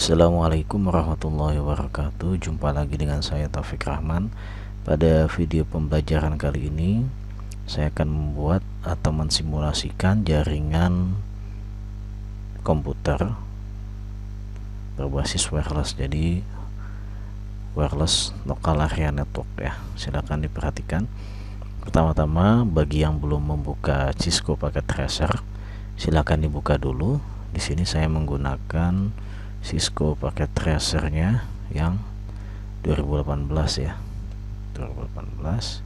Assalamualaikum warahmatullahi wabarakatuh. Jumpa lagi dengan saya Taufik Rahman. Pada video pembelajaran kali ini saya akan membuat atau mensimulasikan jaringan komputer berbasis wireless, jadi wireless local area network ya. Silakan diperhatikan. Pertama-tama, bagi yang belum membuka Cisco paket tracer, silakan dibuka dulu. Di sini saya menggunakan Cisco paket tracernya yang 2018 ya, 2018.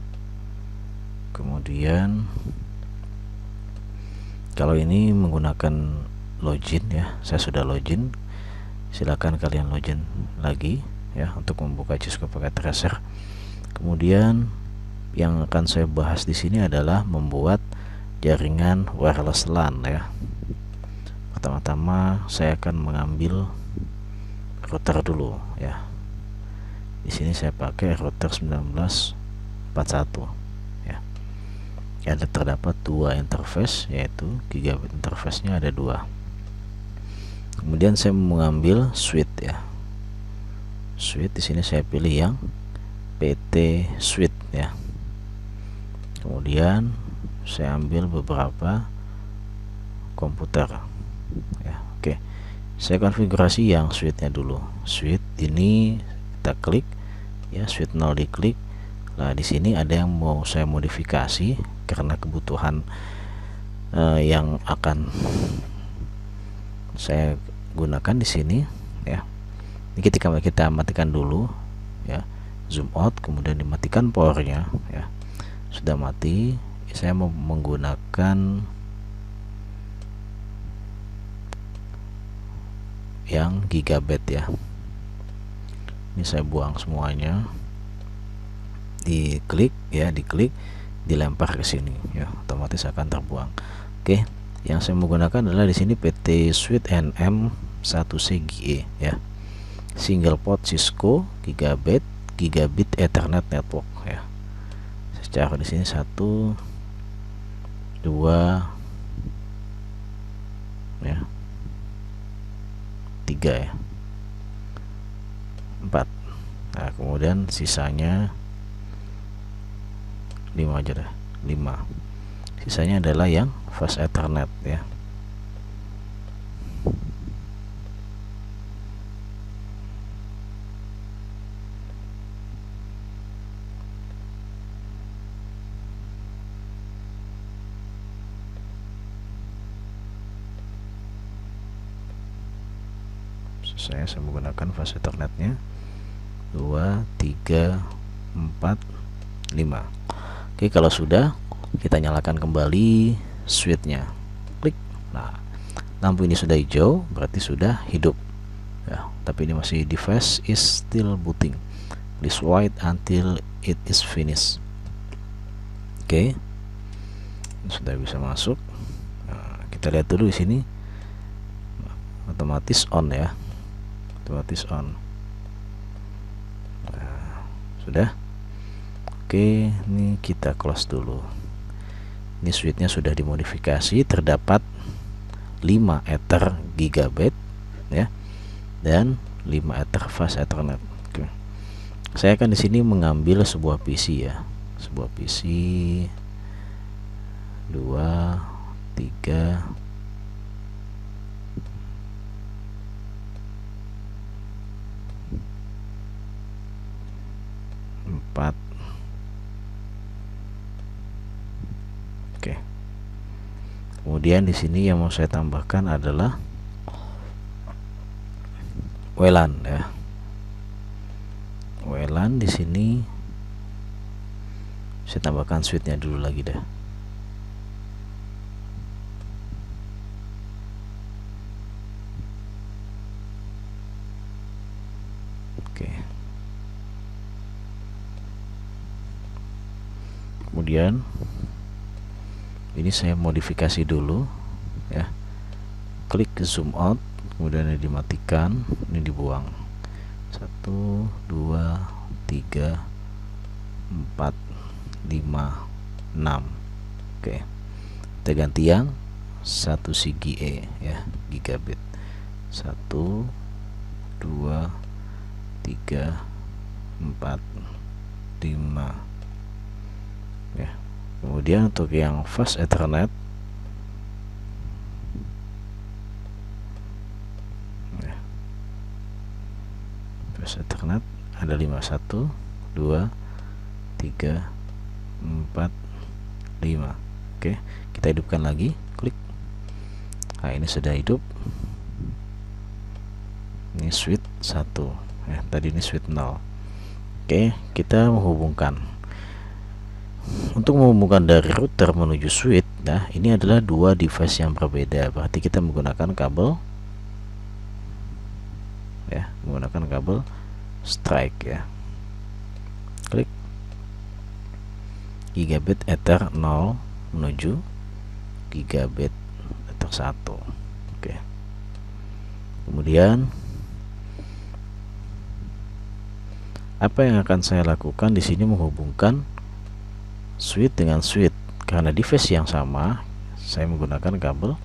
Kemudian kalau ini menggunakan login ya, saya sudah login. Silakan kalian login lagi ya untuk membuka Cisco paket tracer. Kemudian yang akan saya bahas di sini adalah membuat jaringan wireless LAN ya. Pertama-tama saya akan mengambil router dulu ya. Di sini saya pakai router 1941 ya. Ada terdapat dua interface, yaitu gigabit interface-nya ada dua. Kemudian saya mengambil switch ya. Switch di sini saya pilih yang PT switch ya. Kemudian saya ambil beberapa komputer ya. Oke, saya konfigurasi yang switchnya dulu. Switch ini kita klik ya, switch 0 diklik. Nah, di sini ada yang mau saya modifikasi karena kebutuhan yang akan saya gunakan di sini ya. Ini ketika kita matikan dulu ya, zoom out, kemudian dimatikan powernya ya. Sudah mati, saya mau menggunakan yang gigabit ya. Ini saya buang semuanya, diklik ya, diklik, dilempar ke sini ya, otomatis akan terbuang. Oke, yang saya menggunakan adalah di sini PT Switch NM1CGE ya, single port Cisco gigabit Ethernet network ya. Secara di sini 1 2 ya, 3 ya, 4. Nah, kemudian sisanya 5 aja deh, 5. Sisanya adalah yang fast Ethernet ya. Saya menggunakan fast Ethernetnya 2, 3, 4, 5. Oke, kalau sudah, kita nyalakan kembali switchnya, klik. Nah, lampu ini sudah hijau, berarti sudah hidup ya. Tapi ini masih device is still booting, please wait until it is finished. Oke, sudah bisa masuk. Nah, kita lihat dulu di sini, otomatis on ya, otomatis on. Nah, sudah. Oke, ini kita close dulu. Ini switchnya sudah dimodifikasi, terdapat 5 ether gigabit ya, dan 5 ether fast Ethernet. Oke. Saya akan di sini mengambil sebuah PC ya, sebuah PC 2, 3, 4. Oke. Kemudian di sini yang mau saya tambahkan adalah WLAN ya. WLAN di sini saya tambahkan switchnya dulu lagi deh. Oke. Kemudian ini saya modifikasi dulu ya, klik zoom out, kemudian ini dimatikan, ini dibuang. 1, 2, 3, 4, 5, 6. Oke, kita ganti yang 1 CGE ya, gigabit. 1, 2 3 4 5 ya. Kemudian untuk yang fast Ethernet ya, fast Ethernet ada 5 1 2 3 4 5. Oke, kita hidupkan lagi, klik. Nah, ini sudah hidup. Ini switch 1 ya, tadi ini switch 0. Oke, kita menghubungkan. Untuk menghubungkan dari router menuju switch, nah ini adalah dua device yang berbeda. Berarti kita menggunakan kabel ya, menggunakan kabel strike ya. Klik gigabit ether 0 menuju gigabit ether 1. Oke. Kemudian apa yang akan saya lakukan di sini menghubungkan switch dengan switch, karena device yang sama saya menggunakan kabel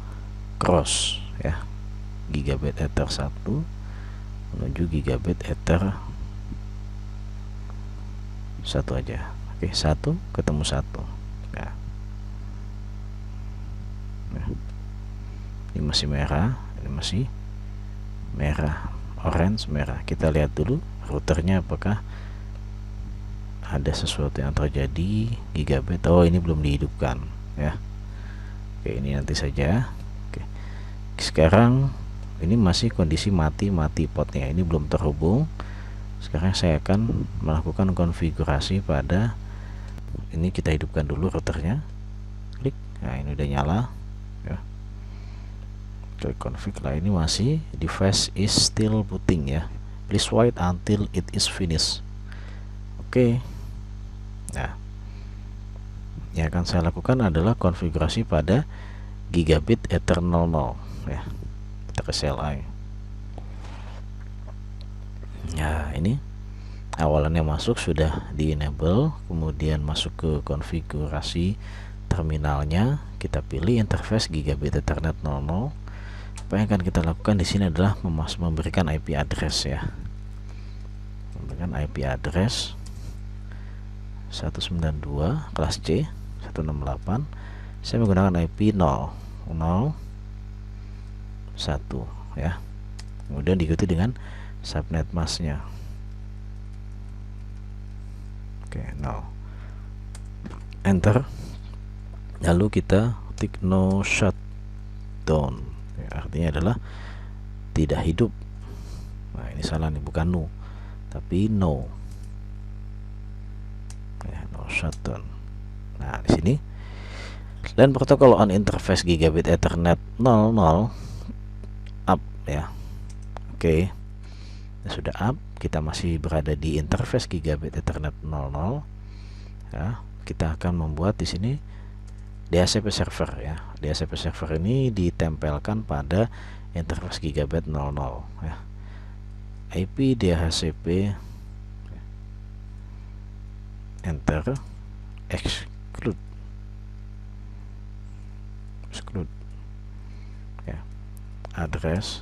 cross ya, gigabit ether 1 menuju gigabit ether 1 aja. Oke, 1 ketemu 1 ya. Ini masih merah, ini masih merah, orange merah. Kita lihat dulu routernya apakah ada sesuatu yang terjadi. Gigabit, oh ini belum dihidupkan ya. Oke, ini nanti saja. Oke, sekarang ini masih kondisi mati potnya, ini belum terhubung. Sekarang saya akan melakukan konfigurasi pada ini. Kita hidupkan dulu routernya, klik. Nah, ini udah nyala ya. Klik config. Lah, ini masih device is still booting ya, please wait until it is finished. Oke. Nah, yang akan saya lakukan adalah konfigurasi pada gigabit ether 00 ya. Kita ke CLI. Nah, ini awalannya masuk, sudah di enable. Kemudian masuk ke konfigurasi terminalnya, kita pilih interface gigabit ethernet 00. Apa yang akan kita lakukan di sini adalah memberikan IP address ya, memberikan IP address 192 kelas C 168. Saya menggunakan IP 001 ya. Kemudian diikuti dengan subnet masknya. Oke, enter. Lalu kita ketik no shutdown ya, artinya adalah tidak hidup. Nah, ini salah nih, bukan no tapi no ya, no shutdown. Nah, di sini LAN protocol on interface gigabit ethernet 00 up ya. Oke, sudah up. Kita masih berada di interface gigabit ethernet 00 ya. Kita akan membuat di sini DHCP server ya. DHCP server ini ditempelkan pada interface gigabit 00 ya. IP DHCP, enter, exclude ya. Address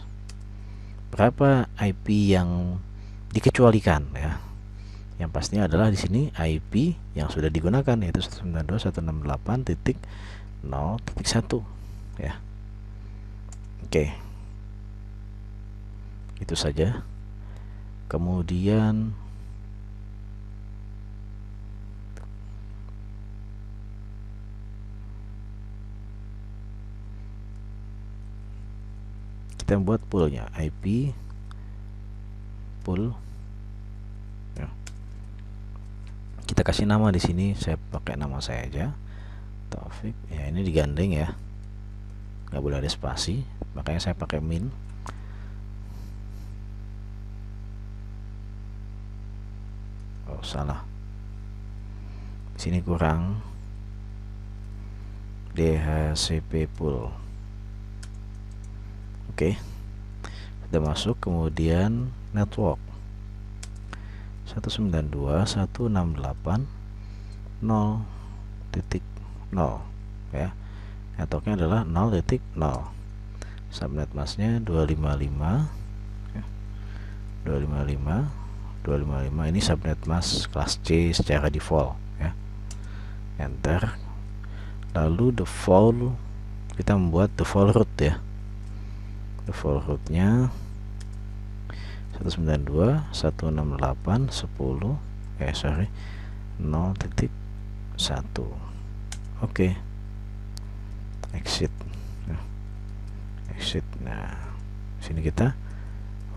berapa IP yang dikecualikan ya. Yang pastinya adalah di sini IP yang sudah digunakan, yaitu 192.168.0.1 ya. Oke, itu saja. Kemudian kita buat poolnya, IP pool ya. Kita kasih nama di sini, saya pakai nama saya aja, Taufik ya. Ini digandeng ya, nggak boleh ada spasi, makanya saya pakai min. Oh, salah, di sini kurang, DHCP pool. Oke, sudah masuk. Kemudian network 192.168.0.0 ya. Networknya adalah 0.0. Subnet masknya 255 ya. 255 ini subnet mask kelas C secara default ya. Enter. Lalu default kita membuat default root ya. Default rootnya 192.168.10 0.1. Oke. Exit ya. Exit. Nah, sini kita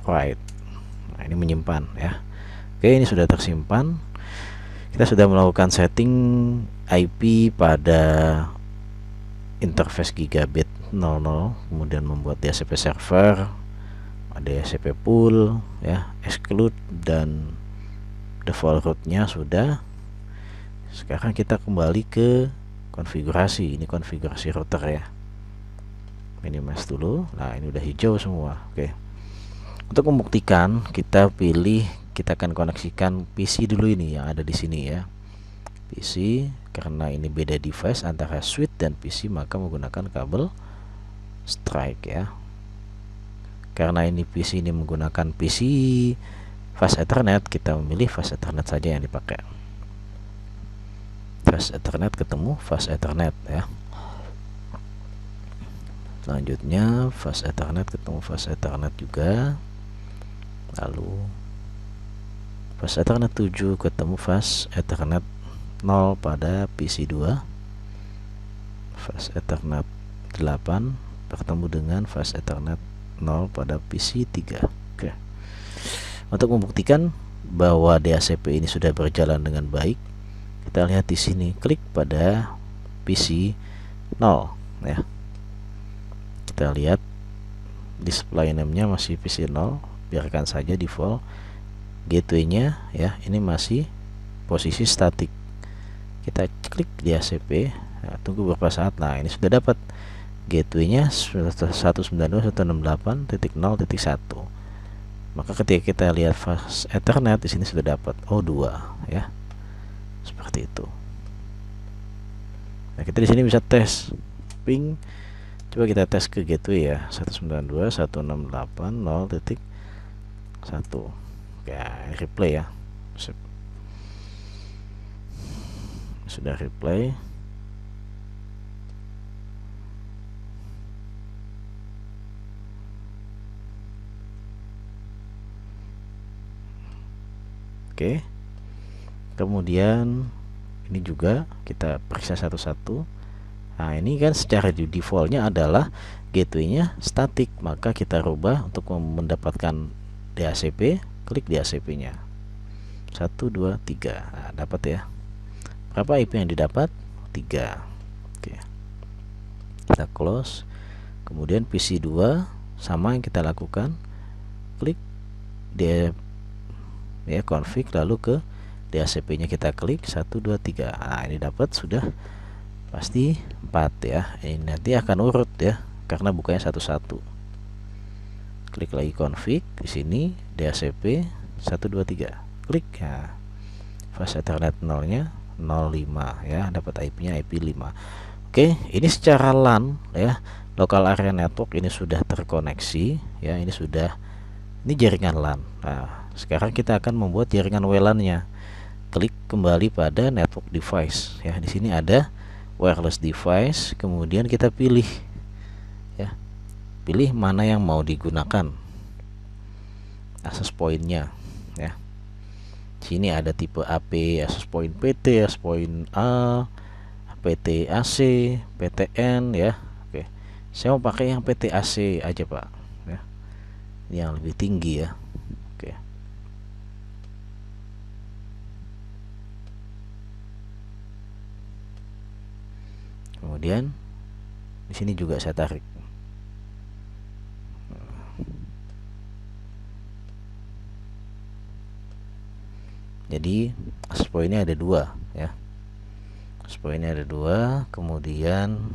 write. Nah, ini menyimpan ya. Oke, ini sudah tersimpan. Kita sudah melakukan setting IP pada interface gigabit 00, kemudian membuat DHCP server, DHCP pool ya, exclude, dan default rootnya sudah. Sekarang kita kembali ke konfigurasi. Ini konfigurasi router ya. Minimize dulu. Nah, ini udah hijau semua. Oke. Untuk membuktikan, kita akan koneksikan PC dulu ini yang ada di sini ya. PC, karena ini beda device antara switch dan PC, maka menggunakan kabel strike ya. Karena ini PC ini menggunakan PC fast Ethernet, kita memilih fast Ethernet saja yang dipakai. Fast Ethernet ketemu fast Ethernet ya. Selanjutnya fast Ethernet ketemu fast Ethernet juga. Lalu fast Ethernet 7 ketemu fast Ethernet 0 pada PC 2. Fast Ethernet 8 bertemu dengan fast Ethernet 0 pada PC 3. Oke. Untuk membuktikan bahwa DHCP ini sudah berjalan dengan baik, kita lihat di sini, klik pada PC 0 ya. Kita lihat display name-nya masih PC 0, biarkan saja default. Gateway-nya ya, ini masih posisi statik. Kita klik DHCP, nah, tunggu beberapa saat. Nah, ini sudah dapat gateway-nya 192.168.0.1. Maka ketika kita lihat fast Ethernet di sini sudah dapat O2 ya. Seperti itu. Nah, kita di sini bisa tes ping. Coba kita tes ke gateway ya, 192.168.0.1. Ya, replay ya. Sudah replay. Oke. Kemudian ini juga kita periksa satu-satu. Nah, ini kan secara defaultnya adalah gateway-nya statik, maka kita rubah untuk mendapatkan DHCP, klik DHCP-nya 1, 2, 3. Nah, dapat ya. Berapa IP yang didapat? 3. Oke. Kita close. Kemudian PC 2 sama yang kita lakukan, klik dia ya, config, lalu ke DHCP-nya kita klik 1, 2, 3. Nah, ini dapat sudah pasti 4 ya. Ini nanti akan urut ya, karena bukanya satu-satu. Klik lagi config, di sini DHCP 1, 2, 3. Klik ya. Fast Ethernet 0-nya 05 ya, dapat IP-nya IP 5. Oke, ini secara LAN ya, local area network ini sudah terkoneksi ya, ini jaringan LAN. Nah, sekarang kita akan membuat jaringan WLAN-nya. Klik kembali pada network device ya. Di sini ada wireless device, kemudian kita pilih ya. Pilih mana yang mau digunakan. Access point-nya ya. Sini ada tipe AP, access point PT, access point A, PTAC, PTN ya. Oke. Saya mau pakai yang PTAC aja, Pak ya. Ini yang lebih tinggi ya. Oke. Kemudian di sini juga saya tarik. Jadi access point-nya ada 2 ya. Access point-nya ada 2, kemudian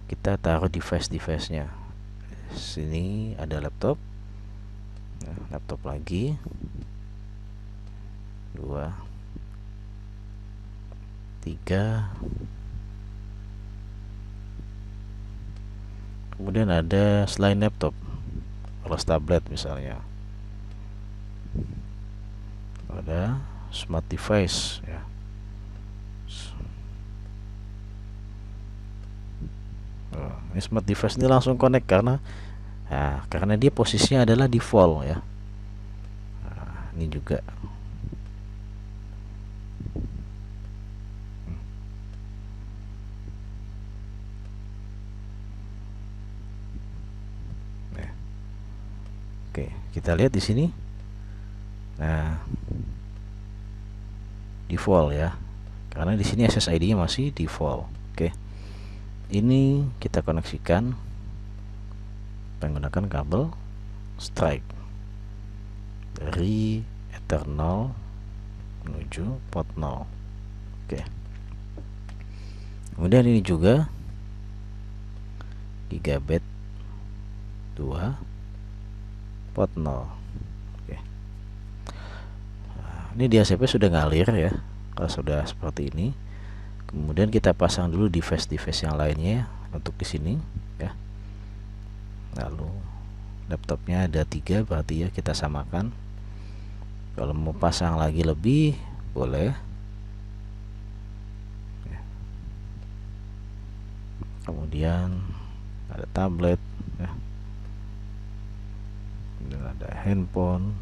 kita taruh device-nya. Sini ada laptop. Nah, laptop lagi 2, 3. Kemudian ada selain laptop, kelas tablet misalnya. pada smart device ya. Ini smart device ini langsung connect karena dia posisinya adalah default ya. Ini juga oke, kita lihat di sini. Nah, default ya, karena di sini SSID-nya masih default. Oke, ini kita koneksikan menggunakan kabel strike dari Ethernet menuju port 0. Oke, kemudian ini juga gigabit 2 port 0. Oke. Nah, ini di ACP sudah ngalir ya. Kalau sudah seperti ini, kemudian kita pasang dulu device-device yang lainnya untuk di sini ya. Lalu laptopnya ada 3, berarti ya kita samakan. Kalau mau pasang lagi lebih boleh ya. Kemudian ada tablet ya. Dan ada handphone,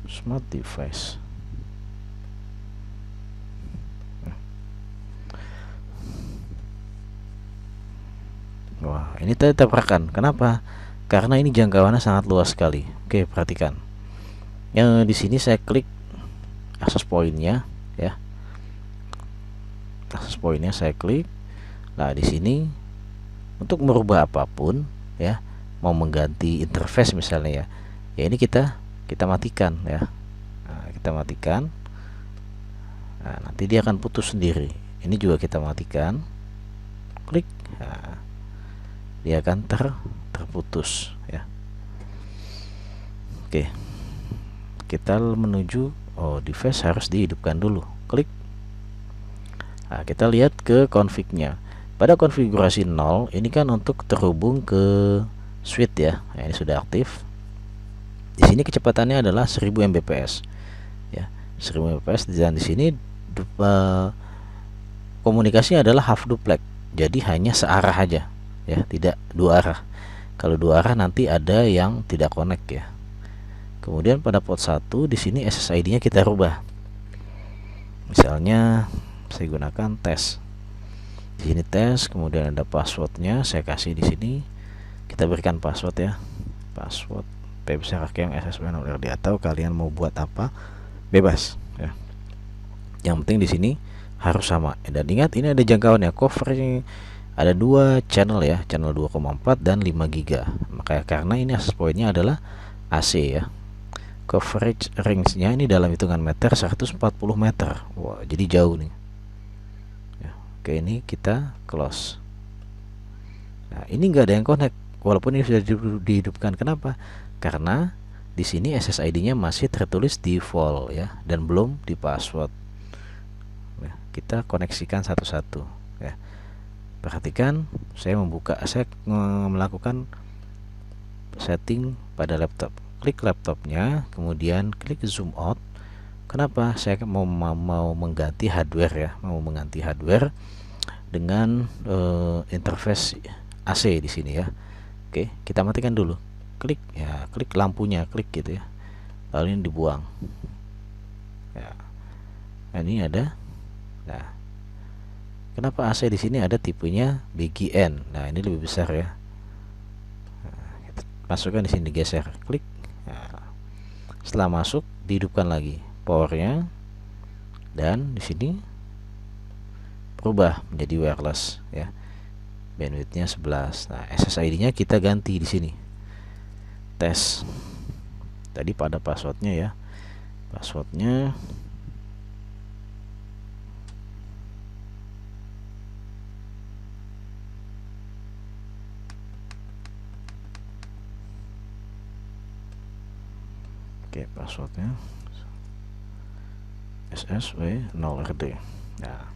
smart device. Wah, ini tetap rekan. Kenapa? Karena ini jangkauannya sangat luas sekali. Oke, perhatikan. Yang di sini saya klik akses pointnya ya. Akses pointnya saya klik. Nah, di sini untuk merubah apapun ya, mau mengganti interface misalnya ya. Ya ini kita matikan ya. Nah, kita matikan. Nah, nanti dia akan putus sendiri. Ini juga kita matikan. Klik. Nah, dia akan terputus ya. Oke, kita menuju device harus dihidupkan dulu. Klik. Nah, kita lihat ke config-nya. Pada konfigurasi 0 ini kan untuk terhubung ke switch ya. Nah, ini sudah aktif. Di sini kecepatannya adalah 1000 Mbps ya. 1000 Mbps, dan di sini komunikasinya adalah half duplex. Jadi hanya searah aja ya, tidak dua arah. Kalau dua arah nanti ada yang tidak connect ya. Kemudian pada port 1 di sini SSID-nya kita rubah. Misalnya saya gunakan tes. Di sini tes, kemudian ada passwordnya, saya kasih di sini. Kita berikan password ya. Password PBSRKM SSW0RD, atau kalian mau buat apa bebas ya. Yang penting di sini harus sama. Dan ingat ini ada jangkauannya, coverage ada 2 channel ya, channel 2,4 dan 5 GB. Maka karena ini akses pointnya adalah AC ya. Coverage range-nya ini dalam hitungan meter 140 meter. Wah, jadi jauh nih. Ya, oke, ini kita close. Nah, ini enggak ada yang connect walaupun ini sudah dihidupkan. Kenapa? Karena di sini SSID-nya masih tertulis default ya, dan belum di password. Nah, kita koneksikan satu-satu ya. Perhatikan, saya melakukan setting pada laptop. Klik laptopnya, kemudian klik zoom out. Kenapa? Saya mau mengganti hardware ya, mau mengganti hardware dengan interface AC di sini ya. Oke, kita matikan dulu. Klik ya, klik lampunya, klik gitu ya. Lalu ini dibuang. Ya. Nah, ini ada. Nah, kenapa AC di sini ada tipenya BGN? Nah, ini lebih besar ya. Nah, kita masukkan di sini, geser, klik. Nah, setelah masuk, dihidupkan lagi powernya, dan di sini berubah menjadi wireless ya. Bandwidthnya 11. Nah, SSID-nya kita ganti di sini. Tes. Tadi pada passwordnya ya. Passwordnya oke, passwordnya SSW0RD. Nah,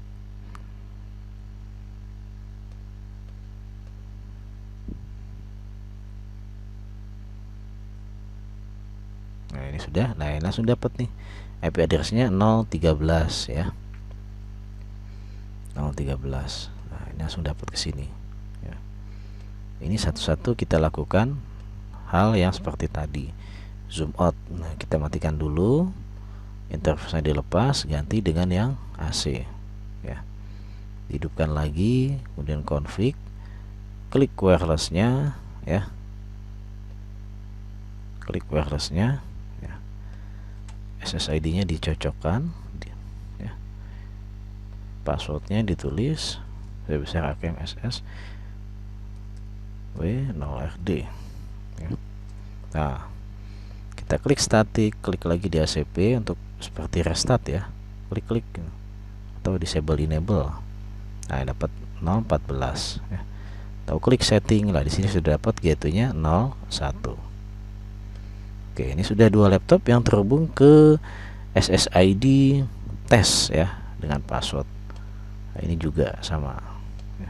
sudah. Nah, ini langsung dapat nih IP addressnya 013 ya, 013. Nah, ini langsung dapat ke sini ya. Ini satu-satu kita lakukan hal yang seperti tadi. Zoom out. Nah, kita matikan dulu, interface-nya dilepas, ganti dengan yang AC ya. Hidupkan lagi, kemudian config, klik wireless-nya ya, klik wireless-nya ya. SSID-nya dicocokkan ya. Passwordnya ditulis besar AKMSS W0RD ya. Nah, kita klik static, klik lagi di ACP untuk seperti restart ya, klik atau disable enable. Nah, dapat 014 ya. Atau klik setting lah, di sini sudah dapat gateway-nya 01. Oke, ini sudah dua laptop yang terhubung ke SSID tes ya dengan password. Nah, ini juga sama ya.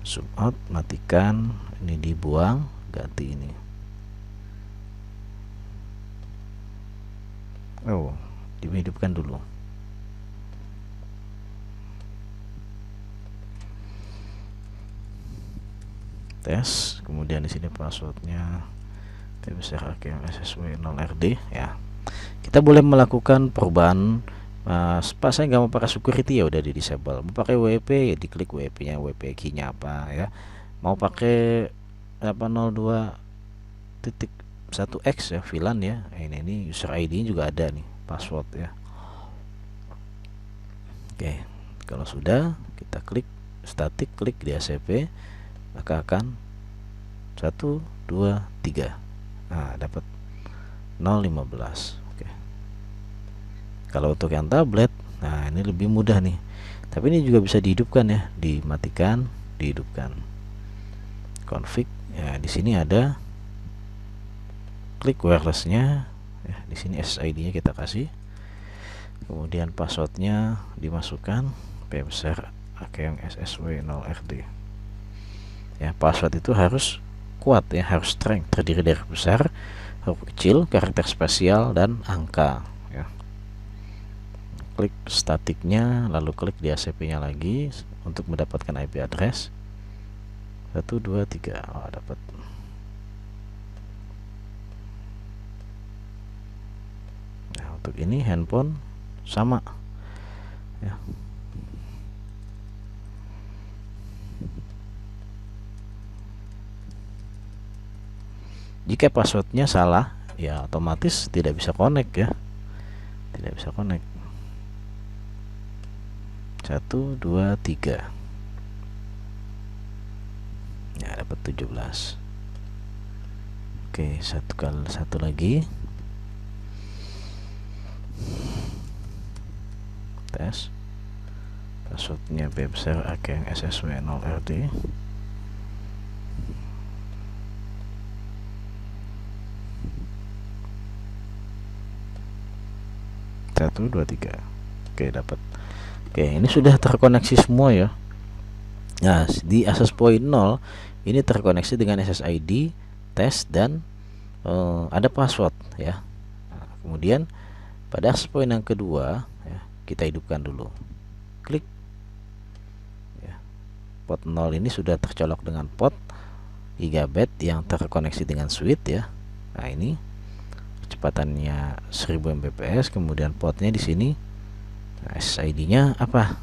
Zoom out, matikan, ini dibuang, ganti ini. Oh, dihidupkan dulu. Tes, kemudian di sini passwordnya besar AKMSSW 0RD ya. Kita boleh melakukan perubahan. Pak, saya nggak mau pakai security, ya udah di disable. Mau pakai WP ya diklik WP-nya, WP key-nya apa ya. Mau pakai 802.1x ya, VLAN ya. Ini user ID juga ada nih, password ya. Oke, kalau sudah kita klik static, klik di ACP, maka akan 1, 2, 3. Nah, dapat 015. Oke. Kalau untuk yang tablet, nah ini lebih mudah nih. Tapi ini juga bisa dihidupkan ya, dimatikan, dihidupkan. Config ya, di sini ada klik wireless-nya ya, di sini SSID-nya kita kasih. Kemudian passwordnya dimasukkan, P besar AKMSSW 0RD. Ya, password itu harus kuat ya, harus strength, terdiri dari huruf besar, huruf kecil, karakter spesial, dan angka ya. Klik statiknya, lalu klik di ACP-nya lagi untuk mendapatkan IP address 1, 2, 3. Oh, dapat. Nah, untuk ini handphone sama ya. Jika passwordnya salah ya, otomatis tidak bisa connect ya, tidak bisa connect. 1, 2, 3 ya, dapat 17. Oke, satu lagi tes. Passwordnya B besar AKMSSW 0RD. 1, 2, 3. Oke, dapat. Oke, ini sudah terkoneksi semua ya. Nah, di access point 0 ini terkoneksi dengan SSID tes dan ada password ya. Nah, kemudian pada access point yang kedua ya, kita hidupkan dulu. Klik ya. Port 0 ini sudah tercolok dengan port gigabit yang terkoneksi dengan switch ya. Nah, ini kecepatannya 1000 Mbps, kemudian portnya di sini. Nah, SSID-nya apa?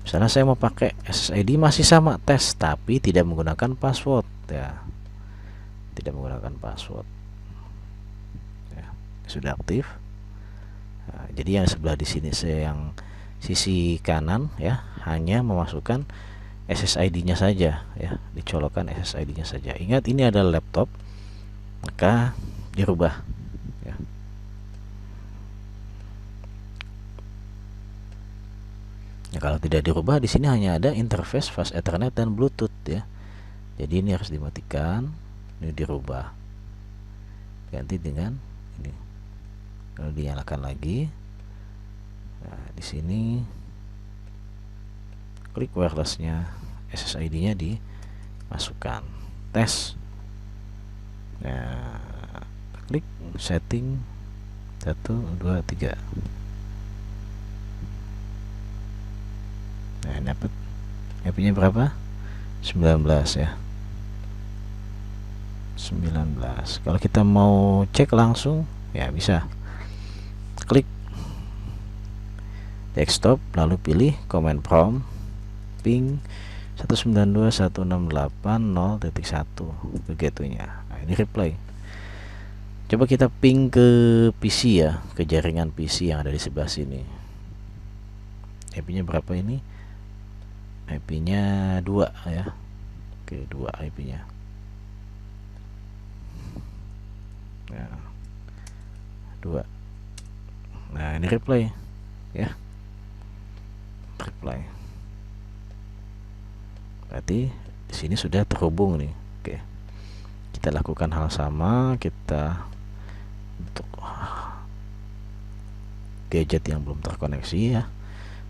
Misalnya saya mau pakai SSID masih sama tes tapi tidak menggunakan password ya. Tidak menggunakan password. Ya, sudah aktif. Nah, jadi yang sebelah di sini yang sisi kanan ya, hanya memasukkan SSID-nya saja ya, dicolokkan SSID-nya saja. Ingat ini adalah laptop, maka dirubah ya. Ya, kalau tidak dirubah di sini hanya ada interface fast Ethernet dan Bluetooth ya. Jadi ini harus dimatikan, ini dirubah, ganti dengan ini, lalu dinyalakan lagi. Nah, di sini klik wireless-nya, SSID-nya dimasukkan, tes. Nah, klik setting 1 2 3. Nah, dapat IP-nya berapa? 19 ya. 19. Kalau kita mau cek langsung ya bisa klik desktop lalu pilih command prompt ping 192.168.0.1 begitunya. Nah, ini reply. Coba kita ping ke PC ya, ke jaringan PC yang ada di sebelah sini. IP-nya berapa ini? IP-nya 2 ya. Oke, 2 IP-nya. Nah, 2. Nah, ini reply ya. Reply. Berarti di sini sudah terhubung nih. Oke. Kita lakukan hal sama, kita untuk gadget yang belum terkoneksi ya.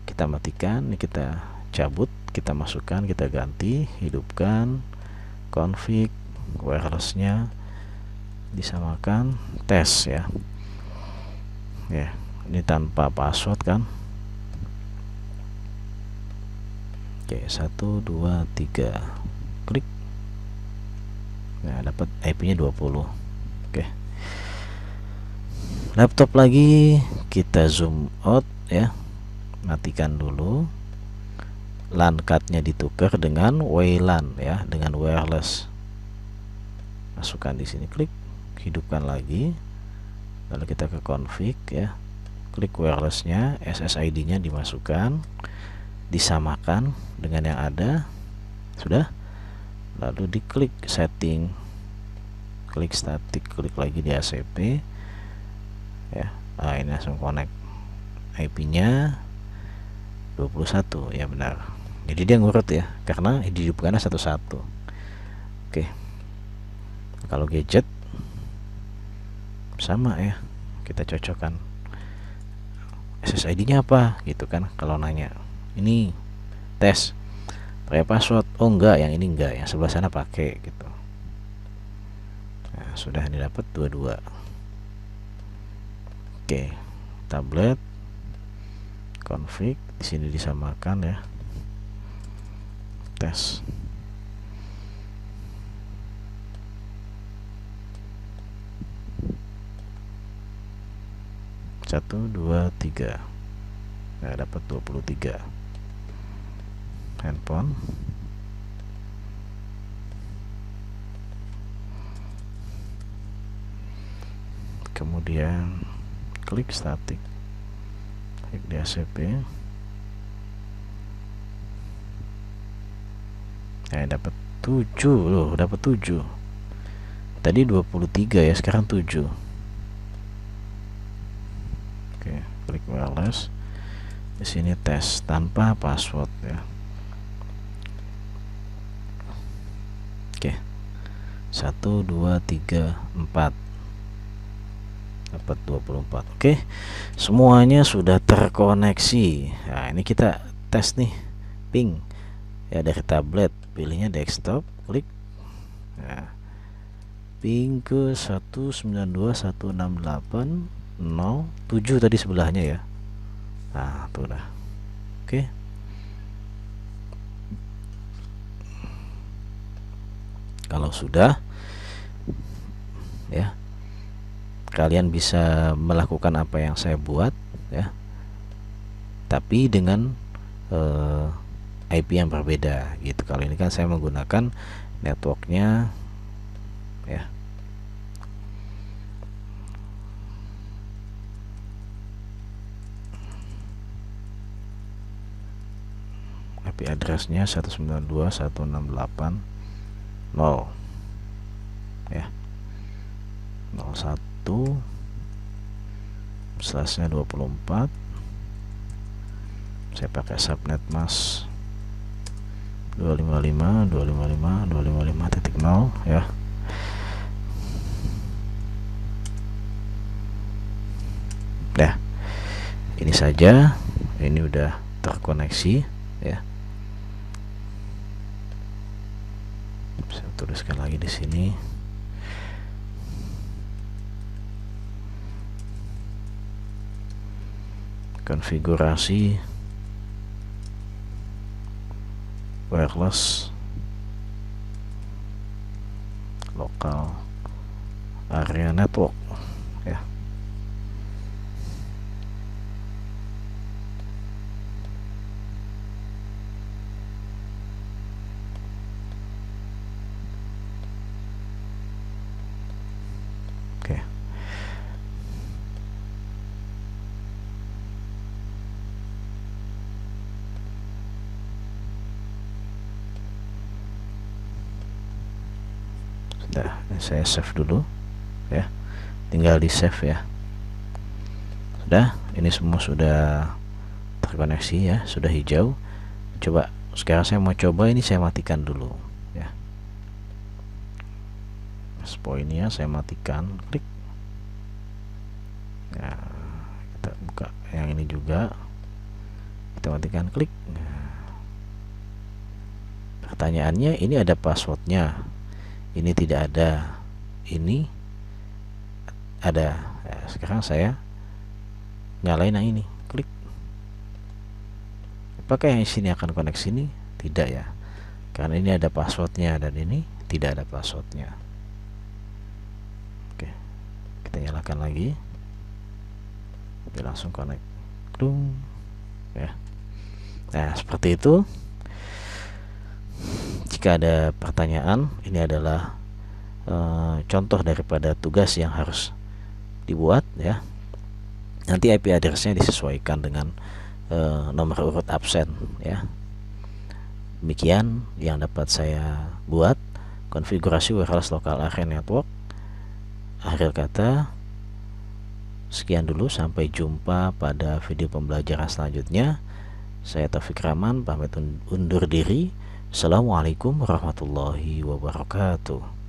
Kita matikan, ini kita cabut, kita masukkan, kita ganti, hidupkan, config, wirelessnya disamakan, tes ya. Ya, ini tanpa password kan. Oke, 1 2 3 klik. Nah, dapat IP-nya 20. Oke. Laptop lagi kita zoom out ya. Matikan dulu. LAN card-nya ditukar dengan WLAN ya, dengan wireless. Masukkan di sini, klik, hidupkan lagi. Lalu kita ke config ya. Klik wireless-nya, SSID-nya dimasukkan, disamakan dengan yang ada. Sudah. Lalu diklik setting, klik static, klik lagi di ACP ya. Nah, ini langsung connect. IP-nya 21 ya, benar. Jadi dia ngurut ya, karena dihidupkannya satu-satu. Oke. Kalau gadget sama ya, kita cocokkan SSID-nya apa gitu kan. Kalau nanya, ini tes pakai password, oh enggak, yang ini enggak, yang sebelah sana pakai gitu. Nah, sudah didapat dua-dua. Oke, tablet config di sini disamakan ya, tes. Satu dua tiga. Nah, dapat 23 handphone. Kemudian klik static, klik di ACP. Nah, dapat 7 loh, dapat 7. Tadi 23 ya, sekarang 7. Oke, klik wireless. Di sini tes tanpa password ya. Oke. 1 2 3 4. Dapat 24. Oke. Semuanya sudah terkoneksi. Nah, ini kita tes nih. Ping. Ya, dari tablet, pilihnya desktop, klik. Nah, ping ke 192.168.0.7 tadi sebelahnya ya. Nah, tuh dah. Oke. Kalau sudah ya, kalian bisa melakukan apa yang saya buat ya, tapi dengan IP yang berbeda gitu. Kalau ini kan saya menggunakan networknya ya, IP addressnya 192.168.0 ya, 01 slashnya 24. Saya pakai subnet mask 255.255.255.0 ya. Nah, ini saja, ini udah terkoneksi ya. Saya tuliskan lagi di sini. konfigurasi wireless lokal area network ya. Oke. Sudah, saya save dulu ya, tinggal di save ya. Sudah, ini semua sudah terkoneksi ya, sudah hijau. Coba sekarang saya mau coba, ini saya matikan dulu ya, poinnya saya matikan, klik. Nah, kita buka yang ini juga, kita matikan, klik. Nah, pertanyaannya, ini ada passwordnya, ini tidak ada, ini ada. Nah, sekarang saya nyalain yang ini, klik. Apakah yang sini akan koneksi sini? Tidak ya, karena ini ada passwordnya dan ini tidak ada passwordnya. Oke, kita nyalakan lagi. Oke, langsung connect. Ya. Nah, seperti itu. Jika ada pertanyaan, ini adalah contoh daripada tugas yang harus dibuat ya. Nanti IP addressnya disesuaikan dengan nomor urut absen ya. Demikian yang dapat saya buat, konfigurasi wireless local area network. Akhir kata, sekian dulu, sampai jumpa pada video pembelajaran selanjutnya. Saya Taufik Rahman pamit undur diri. Assalamualaikum warahmatullahi wabarakatuh.